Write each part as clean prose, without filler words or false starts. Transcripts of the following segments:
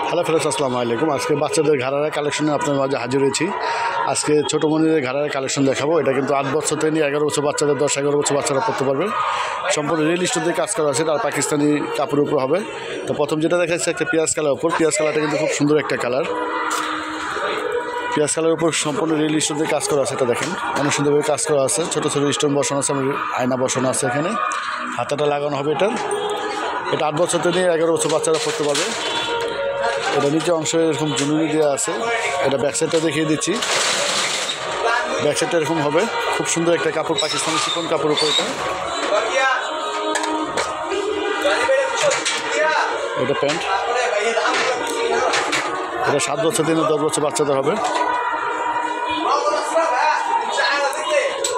Hello friends, আসসালামু আলাইকুম। আজকে বাচ্চাদের ঘাড়ারা কালেকশনে আপনার মাঝে হাজির হয়েছি। আজকে ছোটো মনিরের ঘাড়ারা কালেকশন দেখাবো। এটা কিন্তু 8 বছর থেকে নিয়ে 11 বছর বাচ্চাদের, 10-11 বছর বাচ্চারা পড়তে পারবে। সম্পূর্ণ রিয়েল স্টোর দিয়ে কাজ করা আছে, আর পাকিস্তানি কাপড়ের উপর হবে। তো প্রথম যেটা দেখাচ্ছে একটা পেঁয়াজ কালার উপর। পেঁয়াজ কালারটা কিন্তু খুব সুন্দর একটা কালার। পেঁয়াজ কালারের উপর সম্পূর্ণ রিয়েল স্টোর দিয়ে কাজ করা আছে। এটা দেখেন, অনেক সুন্দরভাবে কাজ করা আছে। ছোটো ছোটো স্টোন বসানো আছে, আয়না বসানো আছে এখানে। হাতাটা লাগানো হবে এটা 8 বছর থেকে নিয়ে 11 বছর বাচ্চারা পড়তে পারবে। এটা নিচে অংশ এরকম ঝুলুনি দেওয়া আছে। এটা ব্যাকসাইডটা দেখিয়ে দিচ্ছি। ব্যাকসাইডটা এরকম হবে, খুব সুন্দর একটা কাপড়, পাকিস্তানি চিকন কাপড় উপর। এটা প্যান্ট। এটা 7 বছর থেকে 10 বছর বাচ্চাদের হবে।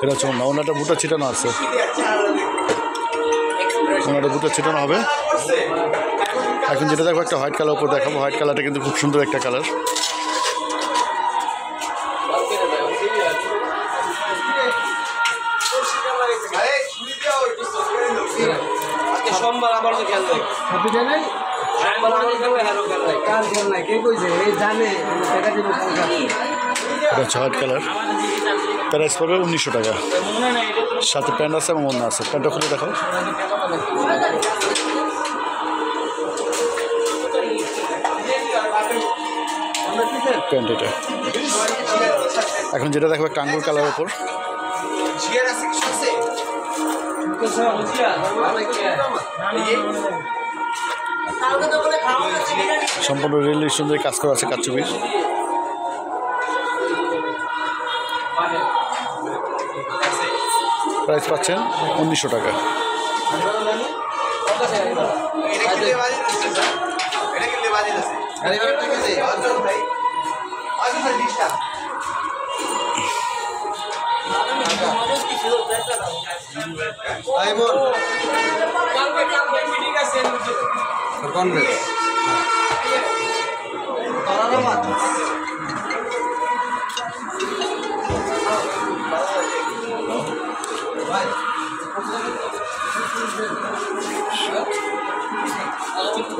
এটা হচ্ছে ওনাটা বুটা ছিটানো আছে, ওনাটা বুটা ছিটানো হবে। এখন যেটা দেখো একটা হোয়াইট কালার উপর দেখাবো। হোয়াইট কালারটা কিন্তু খুব সুন্দর একটা কালার। এটা হচ্ছে হোয়াইট কালার। প্রাইস পড়বে 1900 টাকা। সাথে প্যান্ট আছে এবং ওড়না আছে। প্যান্টটা খুলে দেখো। প্যান্ট এটা। এখন যেটা দেখো একটা আঙ্গুর কালার উপর। সম্পূর্ণ রেল সুন্দর কাজ করা আছে, কাচুবির। প্রাইস পাচ্ছেন 1900 টাকা।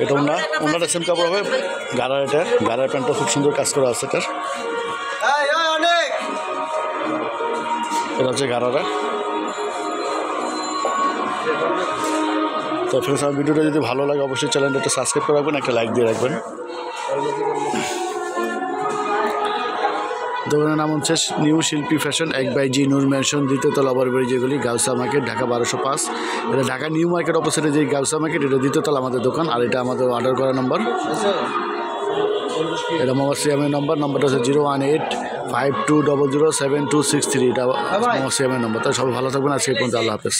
এটা ওনাটা সেম কাপড় হবে। গাড়ার, এটা গাড়ার প্যান্টটা খুব সুন্দর কাজ করা আছে এটার। এটা হচ্ছে গাড়ারা। তো ফ্রেন্ডস, আমার ভিডিওটা যদি ভালো লাগে অবশ্যই চ্যানেলটা একটা সাবস্ক্রাইব করে রাখবেন, একটা লাইক দিয়ে রাখবেন। দোকানের নাম হচ্ছে নিউ শিল্পী ফ্যাশন, 1/G নূর ম্যানশন, 2য় তলা, বরবাড়ি, যেগুলি গাউসা মার্কেট, ঢাকা 1205। এটা ঢাকা নিউ মার্কেট অপোজিটে যে গাউসা মার্কেট, এটা 2য় তলা আমাদের দোকান। আর এটা আমাদের অর্ডার করা নম্বর। এটা মোহাম্মদ সিয়ামের নম্বরটা হচ্ছে 01852007263। এটা মোহাম্মদ সিয়ামের নম্বর। তাই সবাই ভালো থাকবেন। আজকে পর্যন্ত আল্লাহ হাফেজ।